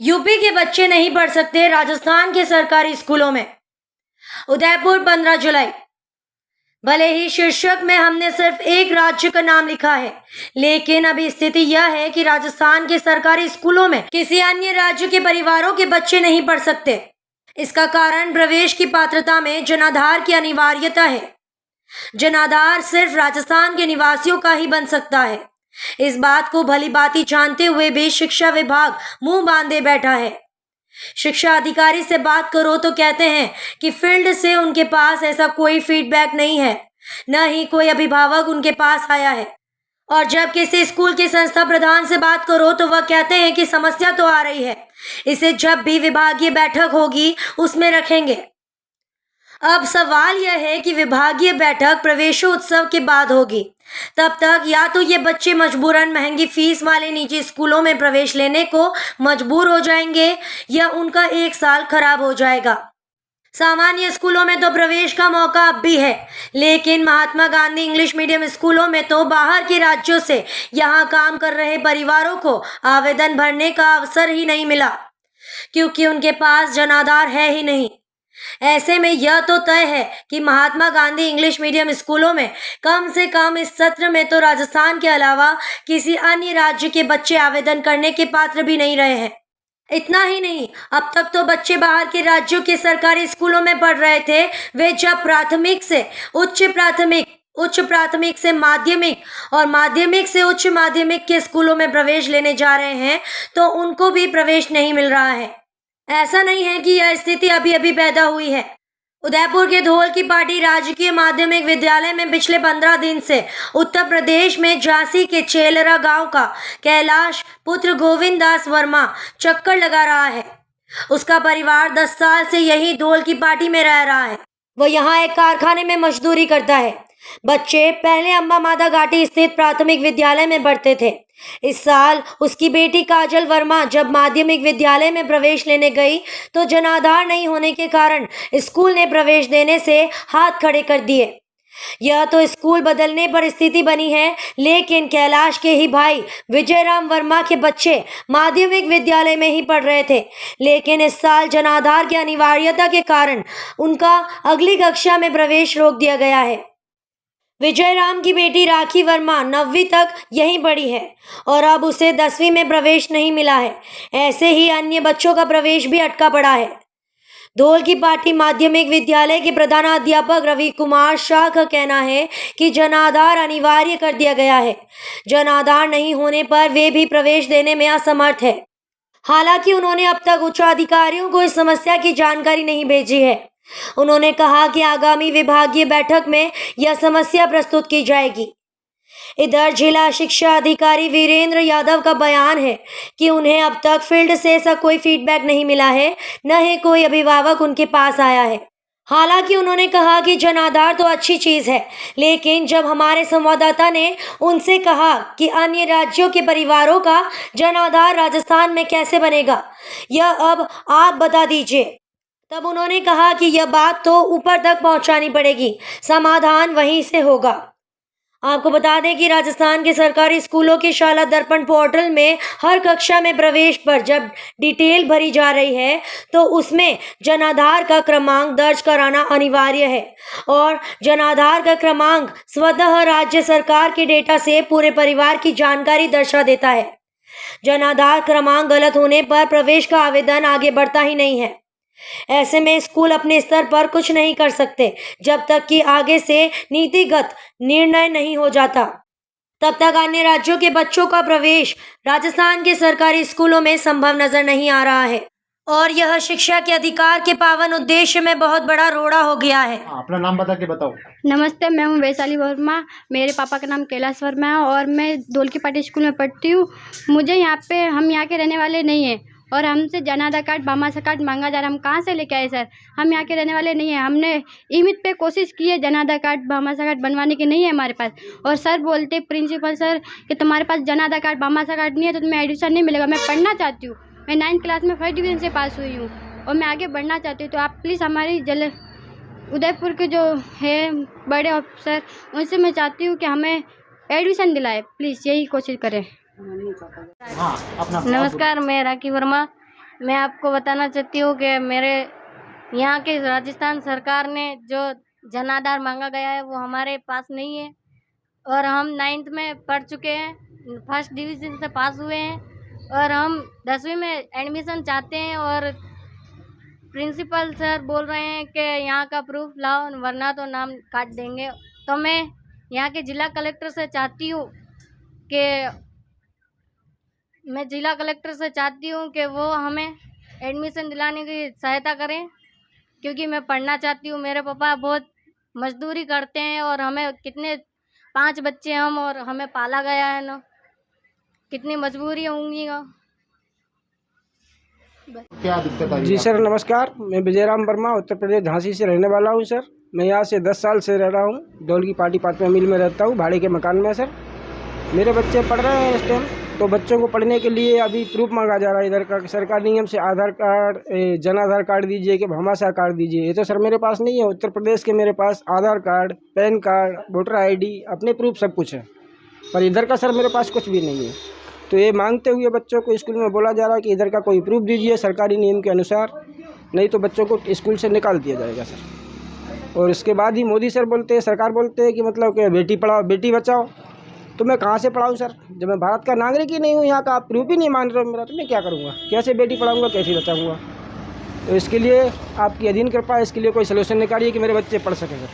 UP के बच्चे नहीं पढ़ सकते राजस्थान के सरकारी स्कूलों में। उदयपुर 15 जुलाई। भले ही शीर्षक में हमने सिर्फ एक राज्य का नाम लिखा है, लेकिन अभी स्थिति यह है कि राजस्थान के सरकारी स्कूलों में किसी अन्य राज्य के परिवारों के बच्चे नहीं पढ़ सकते। इसका कारण प्रवेश की पात्रता में जनाधार की अनिवार्यता है। जनाधार सिर्फ राजस्थान के निवासियों का ही बन सकता है। इस बात को भली भांति जानते हुए भी शिक्षा विभाग मुंह बांधे बैठा है। शिक्षा अधिकारी से बात करो तो कहते हैं कि फील्ड से उनके पास ऐसा कोई फीडबैक नहीं है, न ही कोई अभिभावक उनके पास आया है। और जब किसी स्कूल के संस्था प्रधान से बात करो तो वह कहते हैं कि समस्या तो आ रही है, इसे जब भी विभागीय बैठक होगी उसमें रखेंगे। अब सवाल यह है कि विभागीय बैठक प्रवेशोत्सव के बाद होगी। तब तक या तो ये बच्चे मजबूरन महंगी फीस वाले निजी स्कूलों में प्रवेश लेने को मजबूर हो जाएंगे या उनका एक साल खराब हो जाएगा। सामान्य स्कूलों में तो प्रवेश का मौका अब भी है, लेकिन महात्मा गांधी इंग्लिश मीडियम स्कूलों में तो बाहर के राज्यों से यहाँ काम कर रहे परिवारों को आवेदन भरने का अवसर ही नहीं मिला, क्योंकि उनके पास जनाधार है ही नहीं। ऐसे में यह तो तय है कि महात्मा गांधी इंग्लिश मीडियम स्कूलों में कम से कम इस सत्र में तो राजस्थान के अलावा किसी अन्य राज्य के बच्चे आवेदन करने के पात्र भी नहीं रहे हैं। इतना ही नहीं, अब तक तो बच्चे बाहर के राज्यों के सरकारी स्कूलों में पढ़ रहे थे। वे जब प्राथमिक से उच्च प्राथमिक से माध्यमिक और माध्यमिक से उच्च माध्यमिक के स्कूलों में प्रवेश लेने जा रहे हैं तो उनको भी प्रवेश नहीं मिल रहा है। ऐसा नहीं है कि यह स्थिति अभी अभी पैदा हुई है। उदयपुर के धौल की पाटी राजकीय माध्यमिक विद्यालय में पिछले 15 दिन से उत्तर प्रदेश में झांसी के चेलरा गांव का कैलाश पुत्र गोविंद दास वर्मा चक्कर लगा रहा है। उसका परिवार 10 साल से यही धौल की पाटी में रह रहा है। वह यहाँ एक कारखाने में मजदूरी करता है। बच्चे पहले अम्बा माता घाटी स्थित प्राथमिक विद्यालय में पढ़ते थे। इस साल उसकी बेटी काजल वर्मा जब माध्यमिक विद्यालय में प्रवेश लेने गई तो जनाधार नहीं होने के कारण स्कूल ने प्रवेश देने से हाथ खड़े कर दिए। यह तो स्कूल बदलने पर स्थिति बनी है, लेकिन कैलाश के ही भाई विजयराम वर्मा के बच्चे माध्यमिक विद्यालय में ही पढ़ रहे थे, लेकिन इस साल जनाधार की अनिवार्यता के कारण उनका अगली कक्षा में प्रवेश रोक दिया गया है। विजयराम की बेटी राखी वर्मा 9वीं तक यहीं पढ़ी है और अब उसे 10वीं में प्रवेश नहीं मिला है। ऐसे ही अन्य बच्चों का प्रवेश भी अटका पड़ा है। धौल की पाटी माध्यमिक विद्यालय के प्रधानाध्यापक रवि कुमार शाह का कहना है कि जनाधार अनिवार्य कर दिया गया है। जनाधार नहीं होने पर वे भी प्रवेश देने में असमर्थ है। हालांकि उन्होंने अब तक उच्चाधिकारियों को इस समस्या की जानकारी नहीं भेजी है। उन्होंने कहा कि आगामी विभागीय बैठक में यह समस्या प्रस्तुत की जाएगी। इधर जिला शिक्षा अधिकारी वीरेंद्र यादव का बयान है कि उन्हें अब तक फील्ड से ऐसा कोई फीडबैक नहीं मिला है, न ही कोई अभिभावक उनके पास आया है। हालांकि उन्होंने कहा कि जनाधार तो अच्छी चीज़ है, लेकिन जब हमारे संवाददाता ने उनसे कहा कि अन्य राज्यों के परिवारों का जनाधार राजस्थान में कैसे बनेगा, यह अब आप बता दीजिए, तब उन्होंने कहा कि यह बात तो ऊपर तक पहुंचानी पड़ेगी, समाधान वहीं से होगा। आपको बता दें कि राजस्थान के सरकारी स्कूलों के शाला दर्पण पोर्टल में हर कक्षा में प्रवेश पर जब डिटेल भरी जा रही है तो उसमें जनाधार का क्रमांक दर्ज कराना अनिवार्य है और जनाधार का क्रमांक स्वतः राज्य सरकार के डेटा से पूरे परिवार की जानकारी दर्शा देता है। जनाधार क्रमांक गलत होने पर प्रवेश का आवेदन आगे बढ़ता ही नहीं है। ऐसे में स्कूल अपने स्तर पर कुछ नहीं कर सकते जब तक कि आगे से नीतिगत निर्णय नहीं हो जाता। तब तक अन्य राज्यों के बच्चों का प्रवेश राजस्थान के सरकारी स्कूलों में संभव नजर नहीं आ रहा है और यह शिक्षा के अधिकार के पावन उद्देश्य में बहुत बड़ा रोड़ा हो गया है। अपना नाम बता के बताओ। नमस्ते, मैं हूँ वैशाली वर्मा। मेरे पापा का नाम कैलाश वर्मा है और मैं धौल की पाटी स्कूल में पढ़ती हूँ। हम यहाँ के रहने वाले नहीं हैं और हमसे जनाधार कार्ड भामाशाह कार्ड मांगा जा रहा है। हम कहाँ से लेके आए सर? हम यहाँ के रहने वाले नहीं हैं। हमने ईमित पे कोशिश की है जनाधार कार्ड भामाशाह कार्ड बनवाने की, नहीं है हमारे पास। और सर बोलते प्रिंसिपल सर कि तुम्हारे पास जनाधार कार्ड भामाशाह कार्ड नहीं है तो तुम्हें एडमिशन नहीं मिलेगा। मैं पढ़ना चाहती हूँ, मैं 9th क्लास में 1st डिवीज़न से पास हुई हूँ और मैं आगे बढ़ना चाहती हूँ। तो आप प्लीज़ हमारी उदयपुर के जो है बड़े ऑफिसर उनसे मैं चाहती हूँ कि हमें एडमिशन दिलाए, प्लीज़ यही कोशिश करें। हाँ, अपना नमस्कार, मैं राखी वर्मा। मैं आपको बताना चाहती हूँ कि मेरे यहाँ के राजस्थान सरकार ने जो जन आधार मांगा गया है वो हमारे पास नहीं है और हम 9th में पढ़ चुके हैं, फर्स्ट डिवीज़न से पास हुए हैं और हम 10वीं में एडमिशन चाहते हैं और प्रिंसिपल सर बोल रहे हैं कि यहाँ का प्रूफ लाओ वरना तो नाम काट देंगे। तो मैं यहाँ के जिला कलेक्टर से चाहती हूँ कि वो हमें एडमिशन दिलाने की सहायता करें, क्योंकि मैं पढ़ना चाहती हूँ। मेरे पापा बहुत मजदूरी करते हैं और हमें 5 बच्चे हम और हमें पाला गया है ना, कितनी मजबूरी होंगी। क्या दिक्कत आई? जी सर नमस्कार, मैं विजयराम वर्मा उत्तर प्रदेश झांसी से रहने वाला हूं सर। मैं यहाँ से 10 साल से रह रहा हूं, दौल की पार्टी पातमा मिल में रहता हूं, भाड़े के मकान में सर। मेरे बच्चे पढ़ रहे हैं इस टाइम, तो बच्चों को पढ़ने के लिए अभी प्रूफ मांगा जा रहा है इधर का सरकारी नियम से। आधार कार्ड, जन आधार कार्ड दीजिए कि भामाशाह कार्ड दीजिए। ये तो सर मेरे पास नहीं है। उत्तर प्रदेश के मेरे पास Aadhaar card, PAN card, voter ID, अपने प्रूफ सब कुछ है, पर इधर का सर मेरे पास कुछ भी नहीं है। तो ये मांगते हुए बच्चों को स्कूल में बोला जा रहा है कि इधर का कोई प्रूफ दीजिए सरकारी नियम के अनुसार, नहीं तो बच्चों को स्कूल से निकाल दिया जाएगा सर। और इसके बाद ही मोदी सर बोलते हैं, सरकार बोलते हैं कि मतलब कि बेटी पढ़ाओ बेटी बचाओ। तो मैं कहाँ से पढ़ाऊँ सर, जब मैं भारत का नागरिक ही नहीं हूँ, यहाँ का आप प्रूफ ही नहीं मान रहे हो मेरा, तो मैं क्या करूँगा? कैसे बेटी पढ़ाऊँगा, कैसे बचाऊँगा? तो इसके लिए आपकी अधीन कृपा, इसके लिए कोई सलूशन निकालिए कि मेरे बच्चे पढ़ सकें सर।